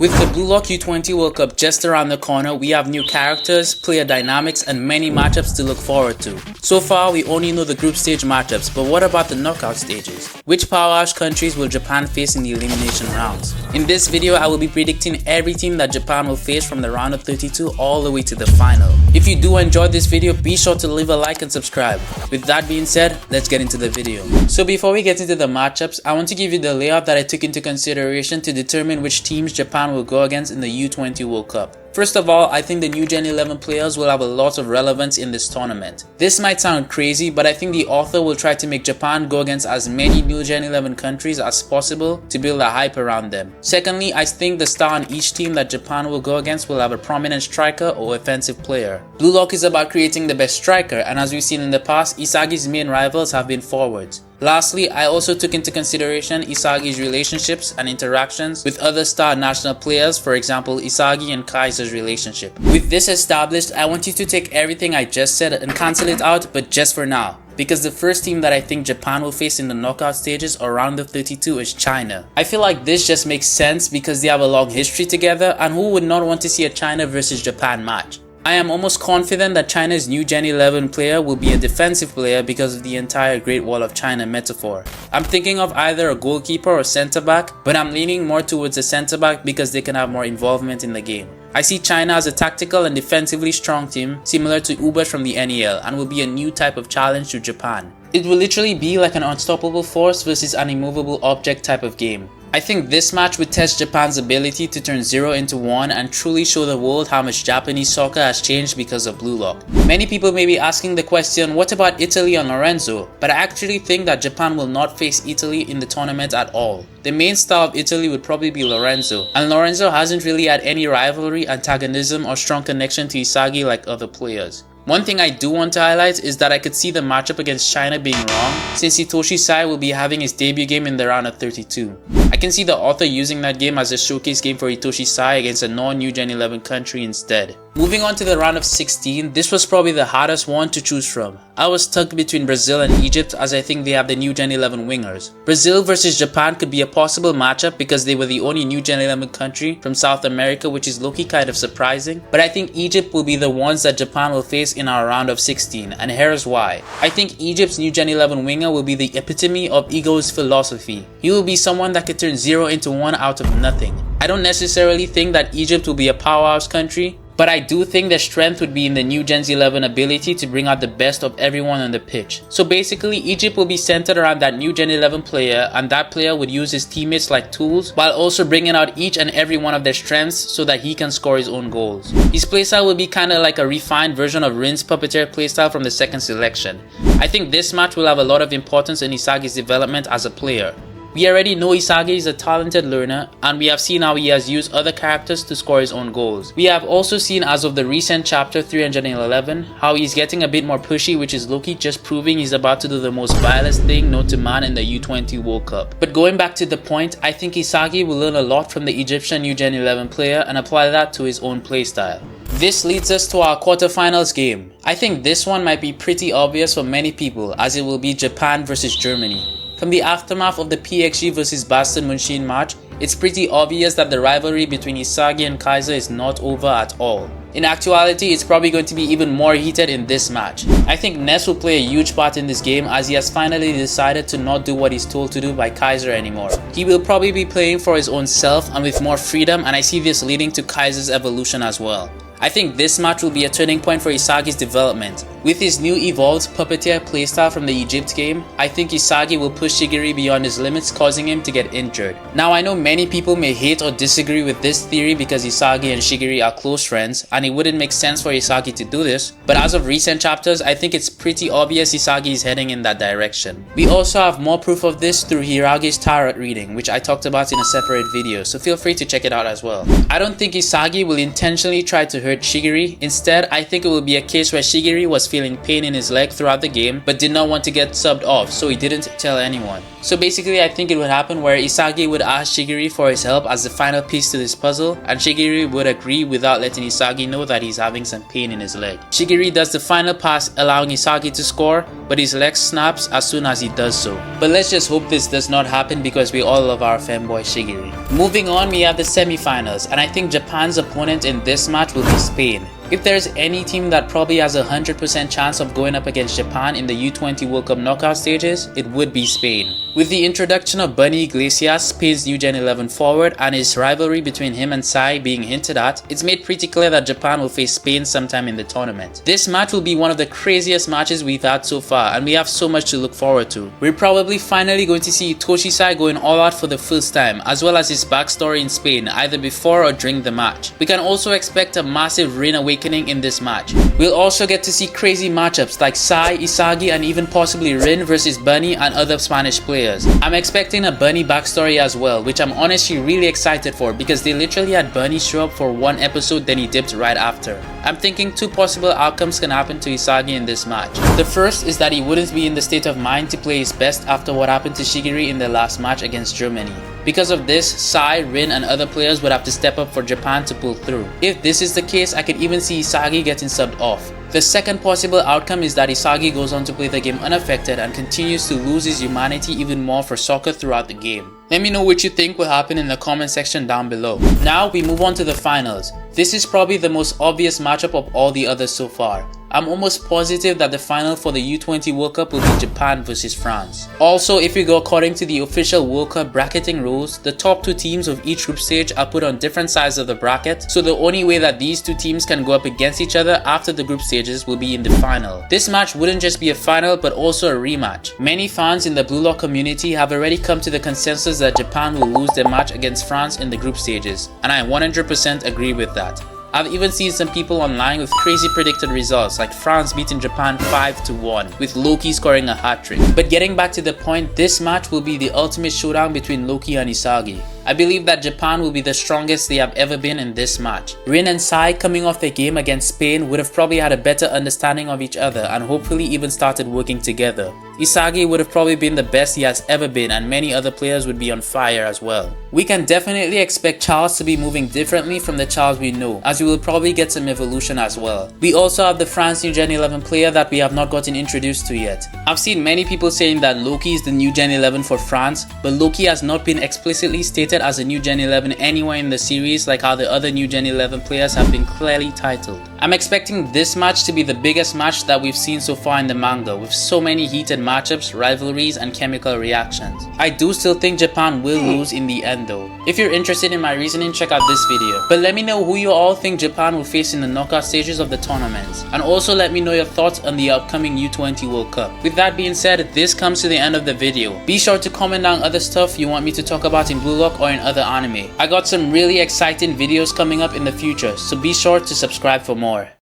With the Blue Lock U20 World Cup just around the corner, we have new characters, player dynamics, and many matchups to look forward to. So far, we only know the group stage matchups, but what about the knockout stages? Which powerhouse countries will Japan face in the elimination rounds? In this video, I will be predicting every team that Japan will face from the round of 32 all the way to the final. If you do enjoy this video, be sure to leave a like and subscribe. With that being said, let's get into the video. So before we get into the matchups, I want to give you the layout that I took into consideration to determine which teams Japan will go against in the U20 World Cup. First of all, I think the new Gen 11 players will have a lot of relevance in this tournament. This might sound crazy, but I think the author will try to make Japan go against as many new Gen 11 countries as possible to build a hype around them. Secondly, I think the star on each team that Japan will go against will have a prominent striker or offensive player. Blue Lock is about creating the best striker, and as we've seen in the past, Isagi's main rivals have been forwards. Lastly, I also took into consideration Isagi's relationships and interactions with other star national players, for example Isagi and Kaiser's relationship. With this established, I want you to take everything I just said and cancel it out, but just for now. Because the first team that I think Japan will face in the knockout stages or round of 32 is China. I feel like this just makes sense because they have a long history together, and who would not want to see a China versus Japan match? I am almost confident that China's new Gen 11 player will be a defensive player because of the entire Great Wall of China metaphor. I'm thinking of either a goalkeeper or centre back, but I'm leaning more towards a centre back because they can have more involvement in the game. I see China as a tactical and defensively strong team similar to Uber from the NEL and will be a new type of challenge to Japan. It will literally be like an unstoppable force versus an immovable object type of game. I think this match would test Japan's ability to turn 0 into 1 and truly show the world how much Japanese soccer has changed because of Blue Lock. Many people may be asking the question, what about Italy and Lorenzo? But I actually think that Japan will not face Italy in the tournament at all. The main star of Italy would probably be Lorenzo, and Lorenzo hasn't really had any rivalry, antagonism, or strong connection to Isagi like other players. One thing I do want to highlight is that I could see the matchup against China being wrong since Hitoshi Sai will be having his debut game in the round of 32. I can see the author using that game as a showcase game for Hitoshi Sai against a non-new Gen 11 country instead. Moving on to the round of 16, this was probably the hardest one to choose from. I was stuck between Brazil and Egypt as I think they have the new Gen 11 wingers. Brazil versus Japan could be a possible matchup because they were the only new Gen 11 country from South America, which is low-key kind of surprising. But I think Egypt will be the ones that Japan will face in our round of 16, and here's why. I think Egypt's new Gen 11 winger will be the epitome of Ego's philosophy. He will be someone that could turn 0 into 1 out of nothing. I don't necessarily think that Egypt will be a powerhouse country, but I do think their strength would be in the new Gen 11 ability to bring out the best of everyone on the pitch. So basically, Egypt will be centered around that new Gen 11 player, and that player would use his teammates like tools while also bringing out each and every one of their strengths so that he can score his own goals. His playstyle will be kinda like a refined version of Rin's puppeteer playstyle from the second selection. I think this match will have a lot of importance in Isagi's development as a player. We already know Isagi is a talented learner, and we have seen how he has used other characters to score his own goals. We have also seen as of the recent chapter 311 how he's getting a bit more pushy, which is low-key just proving he's about to do the most vilest thing known to man in the U20 World Cup. But going back to the point, I think Isagi will learn a lot from the Egyptian new Gen 11 player and apply that to his own playstyle. This leads us to our quarterfinals game. I think this one might be pretty obvious for many people as it will be Japan versus Germany. From the aftermath of the PXG vs Boston Machine match, it's pretty obvious that the rivalry between Isagi and Kaiser is not over at all. In actuality, it's probably going to be even more heated in this match. I think Ness will play a huge part in this game as he has finally decided to not do what he's told to do by Kaiser anymore. He will probably be playing for his own self and with more freedom, and I see this leading to Kaiser's evolution as well. I think this match will be a turning point for Isagi's development. With his new evolved puppeteer playstyle from the Egypt game, I think Isagi will push Shigiri beyond his limits, causing him to get injured. Now I know many people may hate or disagree with this theory because Isagi and Shigiri are close friends and it wouldn't make sense for Isagi to do this, but as of recent chapters, I think it's pretty obvious Isagi is heading in that direction. We also have more proof of this through Hirage's tarot reading, which I talked about in a separate video, so feel free to check it out as well. I don't think Isagi will intentionally try to hurt hurt Shigiri. Instead, I think it will be a case where Shigiri was feeling pain in his leg throughout the game but did not want to get subbed off, so he didn't tell anyone. So basically, I think it would happen where Isagi would ask Shigiri for his help as the final piece to this puzzle, and Shigiri would agree without letting Isagi know that he's having some pain in his leg. Shigiri does the final pass, allowing Isagi to score, but his leg snaps as soon as he does so. But let's just hope this does not happen because we all love our fanboy Shigiri. Moving on, we have the semi-finals, and I think Japan's opponent in this match will be Spain. If there's any team that probably has a 100% chance of going up against Japan in the U20 World Cup knockout stages, it would be Spain. With the introduction of Bunny Iglesias, Spain's new Gen 11 forward, and his rivalry between him and Sai being hinted at, it's made pretty clear that Japan will face Spain sometime in the tournament. This match will be one of the craziest matches we've had so far, and we have so much to look forward to. We're probably finally going to see Itoshi Sai going all out for the first time, as well as his backstory in Spain, either before or during the match. We can also expect a massive Rin awakening in this match. We'll also get to see crazy matchups like Sai, Isagi, and even possibly Rin versus Bunny and other Spanish players. I'm expecting a Bunny backstory as well, which I'm honestly really excited for because they literally had Bunny show up for one episode, then he dipped right after. I'm thinking two possible outcomes can happen to Isagi in this match. The first is that he wouldn't be in the state of mind to play his best after what happened to Shigiri in the last match against Germany. Because of this, Sai, Rin, and other players would have to step up for Japan to pull through. If this is the case, I could even see Isagi getting subbed off. The second possible outcome is that Isagi goes on to play the game unaffected and continues to lose his humanity even more for soccer throughout the game. Let me know what you think will happen in the comment section down below. Now we move on to the finals. This is probably the most obvious matchup of all the others so far. I'm almost positive that the final for the U20 World Cup will be Japan versus France. Also, if we go according to the official World Cup bracketing rules, the top two teams of each group stage are put on different sides of the bracket, so the only way that these two teams can go up against each other after the group stages will be in the final. This match wouldn't just be a final but also a rematch. Many fans in the Blue Lock community have already come to the consensus that Japan will lose their match against France in the group stages, and I 100% agree with that. I've even seen some people online with crazy predicted results like France beating Japan 5-1 with Loki scoring a hat-trick. But getting back to the point, this match will be the ultimate showdown between Loki and Isagi. I believe that Japan will be the strongest they have ever been in this match. Rin and Sai coming off their game against Spain would have probably had a better understanding of each other and hopefully even started working together. Isagi would have probably been the best he has ever been and many other players would be on fire as well. We can definitely expect Charles to be moving differently from the Charles we know, as we will probably get some evolution as well. We also have the France new Gen 11 player that we have not gotten introduced to yet. I've seen many people saying that Loki is the new Gen 11 for France, but Loki has not been explicitly stated as a new Gen 11 anywhere in the series like how the other new Gen 11 players have been clearly titled. I'm expecting this match to be the biggest match that we've seen so far in the manga, with so many heated matchups, rivalries, and chemical reactions. I do still think Japan will lose in the end though. If you're interested in my reasoning, check out this video. But let me know who you all think Japan will face in the knockout stages of the tournaments. And also let me know your thoughts on the upcoming U20 World Cup. With that being said, this comes to the end of the video. Be sure to comment down other stuff you want me to talk about in Blue Lock or in other anime. I got some really exciting videos coming up in the future, so be sure to subscribe for more.